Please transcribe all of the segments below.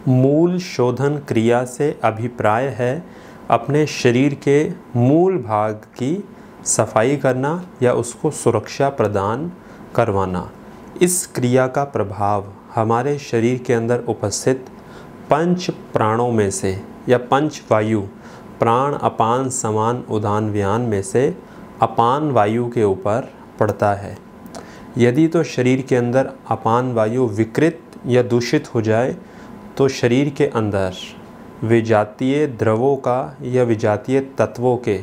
मूल शोधन क्रिया से अभिप्राय है अपने शरीर के मूल भाग की सफाई करना या उसको सुरक्षा प्रदान करवाना। इस क्रिया का प्रभाव हमारे शरीर के अंदर उपस्थित पंच प्राणों में से या पंच वायु प्राण अपान समान उदान व्यान में से अपान वायु के ऊपर पड़ता है। यदि तो शरीर के अंदर अपान वायु विकृत या दूषित हो जाए तो शरीर के अंदर विजातीय द्रवों का या विजातीय तत्वों के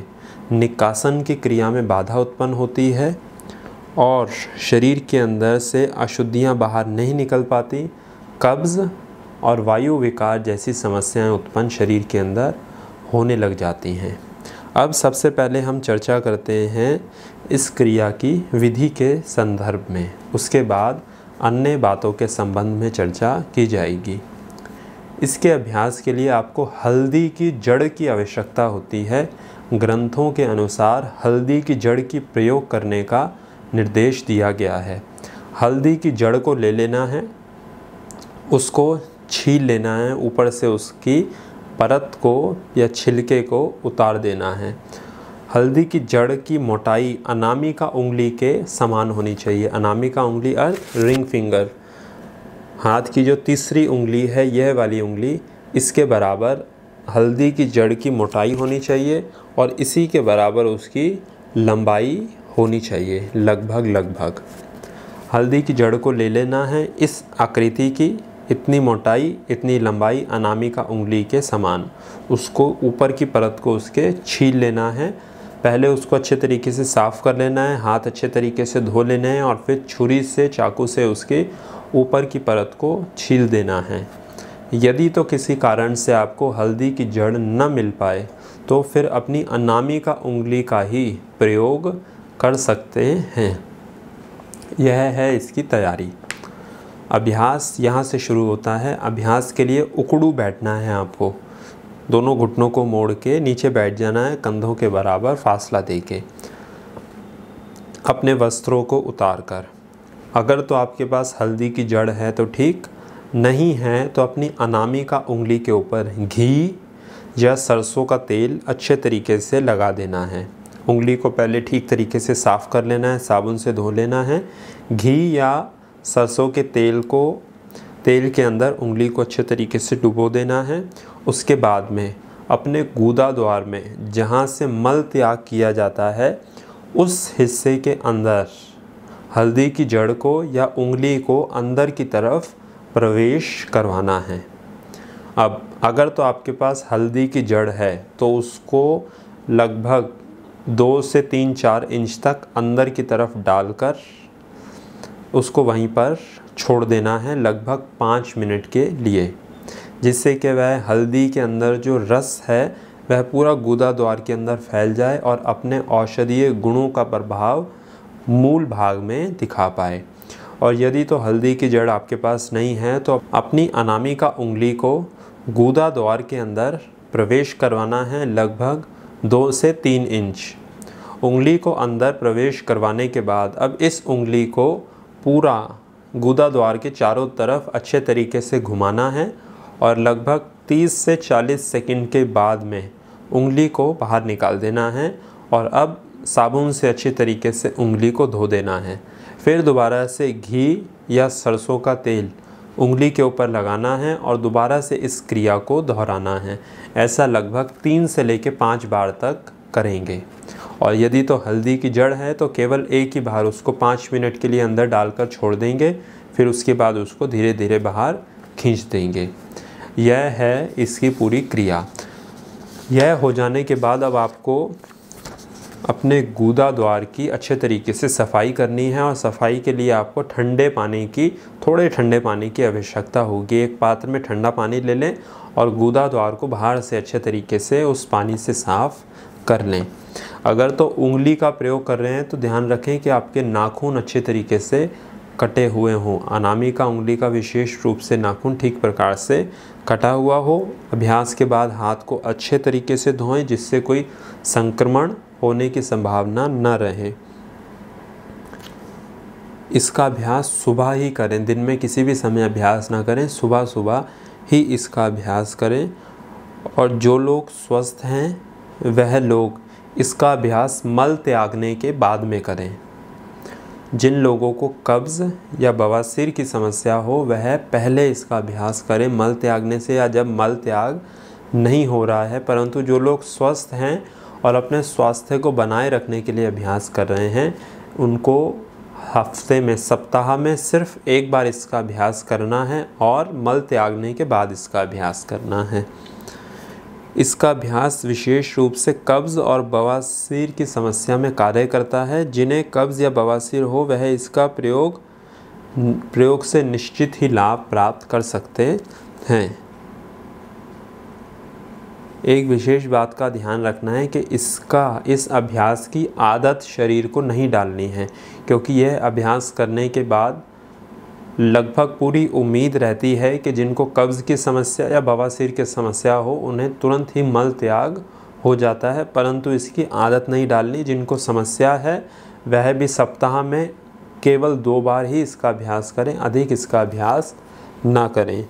निकासन की क्रिया में बाधा उत्पन्न होती है और शरीर के अंदर से अशुद्धियां बाहर नहीं निकल पाती। कब्ज़ और वायु विकार जैसी समस्याएं उत्पन्न शरीर के अंदर होने लग जाती हैं। अब सबसे पहले हम चर्चा करते हैं इस क्रिया की विधि के संदर्भ में, उसके बाद अन्य बातों के संबंध में चर्चा की जाएगी। इसके अभ्यास के लिए आपको हल्दी की जड़ की आवश्यकता होती है। ग्रंथों के अनुसार हल्दी की जड़ की प्रयोग करने का निर्देश दिया गया है। हल्दी की जड़ को ले लेना है, उसको छील लेना है, ऊपर से उसकी परत को या छिलके को उतार देना है। हल्दी की जड़ की मोटाई अनामिका उंगली के समान होनी चाहिए। अनामिका उंगली अर्थ रिंग फिंगर, हाथ की जो तीसरी उंगली है यह वाली उंगली, इसके बराबर हल्दी की जड़ की मोटाई होनी चाहिए और इसी के बराबर उसकी लंबाई होनी चाहिए, लगभग। हल्दी की जड़ को ले लेना है इस आकृति की, इतनी मोटाई इतनी लंबाई अनामिका उंगली के समान। उसको ऊपर की परत को उसके छील लेना है। पहले उसको अच्छे तरीके से साफ़ कर लेना है, हाथ अच्छे तरीके से धो लेने हैं और फिर छुरी से चाकू से उसके ऊपर की परत को छील देना है। यदि तो किसी कारण से आपको हल्दी की जड़ न मिल पाए तो फिर अपनी अनामिका उंगली का ही प्रयोग कर सकते हैं। यह है इसकी तैयारी। अभ्यास यहाँ से शुरू होता है। अभ्यास के लिए उकड़ू बैठना है आपको। दोनों घुटनों को मोड़ के नीचे बैठ जाना है, कंधों के बराबर फासला देके, अपने वस्त्रों को उतार कर। अगर तो आपके पास हल्दी की जड़ है तो ठीक, नहीं है तो अपनी अनामिका उंगली के ऊपर घी या सरसों का तेल अच्छे तरीके से लगा देना है। उंगली को पहले ठीक तरीके से साफ़ कर लेना है, साबुन से धो लेना है। घी या सरसों के तेल के अंदर उंगली को अच्छे तरीके से डुबो देना है। उसके बाद में अपने गूदा द्वार में जहाँ से मल त्याग किया जाता है उस हिस्से के अंदर हल्दी की जड़ को या उंगली को अंदर की तरफ प्रवेश करवाना है। अब अगर तो आपके पास हल्दी की जड़ है तो उसको लगभग 2 से 3-4 इंच तक अंदर की तरफ डालकर उसको वहीं पर छोड़ देना है लगभग 5 मिनट के लिए, जिससे कि वह हल्दी के अंदर जो रस है वह पूरा गूदा द्वार के अंदर फैल जाए और अपने औषधीय गुणों का प्रभाव मूल भाग में दिखा पाए। और यदि तो हल्दी की जड़ आपके पास नहीं है तो अपनी अनामिका उंगली को गूदा द्वार के अंदर प्रवेश करवाना है लगभग 2 से 3 इंच। उंगली को अंदर प्रवेश करवाने के बाद अब इस उंगली को पूरा गूदा द्वार के चारों तरफ अच्छे तरीके से घुमाना है और लगभग 30 से 40 सेकंड के बाद में उंगली को बाहर निकाल देना है और अब साबुन से अच्छे तरीके से उंगली को धो देना है। फिर दोबारा से घी या सरसों का तेल उंगली के ऊपर लगाना है और दोबारा से इस क्रिया को दोहराना है। ऐसा लगभग 3 से लेकर 5 बार तक करेंगे। और यदि तो हल्दी की जड़ है तो केवल एक ही बार उसको 5 मिनट के लिए अंदर डालकर छोड़ देंगे, फिर उसके बाद उसको धीरे धीरे बाहर खींच देंगे। यह है इसकी पूरी क्रिया। यह हो जाने के बाद अब आपको अपने गूदा द्वार की अच्छे तरीके से सफाई करनी है और सफाई के लिए आपको थोड़े ठंडे पानी की आवश्यकता होगी। एक पात्र में ठंडा पानी ले लें और गूदा द्वार को बाहर से अच्छे तरीके से उस पानी से साफ़ कर लें। अगर तो उंगली का प्रयोग कर रहे हैं तो ध्यान रखें कि आपके नाखून अच्छे तरीके से कटे हुए हों। अनामिका उंगली का विशेष रूप से नाखून ठीक प्रकार से कटा हुआ हो। अभ्यास के बाद हाथ को अच्छे तरीके से धोएं जिससे कोई संक्रमण होने की संभावना न रहे। इसका अभ्यास सुबह ही करें, दिन में किसी भी समय अभ्यास ना करें। सुबह सुबह ही इसका अभ्यास करें और जो लोग स्वस्थ हैं वह लोग इसका अभ्यास मल त्यागने के बाद में करें। जिन लोगों को कब्ज़ या बवासीर की समस्या हो वह पहले इसका अभ्यास करें मल त्यागने से, या जब मल त्याग नहीं हो रहा है। परंतु जो लोग स्वस्थ हैं और अपने स्वास्थ्य को बनाए रखने के लिए अभ्यास कर रहे हैं, उनको हफ्ते में, सप्ताह में सिर्फ एक बार इसका अभ्यास करना है और मल त्यागने के बाद इसका अभ्यास करना है। इसका अभ्यास विशेष रूप से कब्ज़ और बवासीर की समस्या में कार्य करता है। जिन्हें कब्ज़ या बवासीर हो वह इसका प्रयोग से निश्चित ही लाभ प्राप्त कर सकते हैं। एक विशेष बात का ध्यान रखना है कि इस अभ्यास की आदत शरीर को नहीं डालनी है, क्योंकि यह अभ्यास करने के बाद लगभग पूरी उम्मीद रहती है कि जिनको कब्ज़ की समस्या या बवासीर की समस्या हो उन्हें तुरंत ही मल त्याग हो जाता है, परंतु इसकी आदत नहीं डालनी। जिनको समस्या है वह भी सप्ताह में केवल 2 बार ही इसका अभ्यास करें, अधिक इसका अभ्यास ना करें।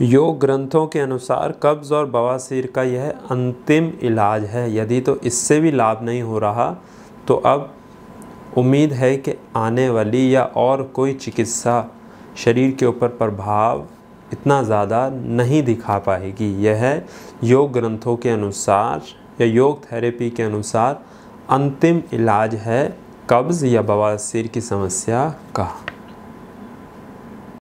योग ग्रंथों के अनुसार कब्ज़ और बवासीर का यह अंतिम इलाज है। यदि तो इससे भी लाभ नहीं हो रहा तो अब उम्मीद है कि आने वाली या और कोई चिकित्सा शरीर के ऊपर प्रभाव इतना ज़्यादा नहीं दिखा पाएगी। यह योग ग्रंथों के अनुसार या योग थेरेपी के अनुसार अंतिम इलाज है कब्ज़ या बवासीर की समस्या का।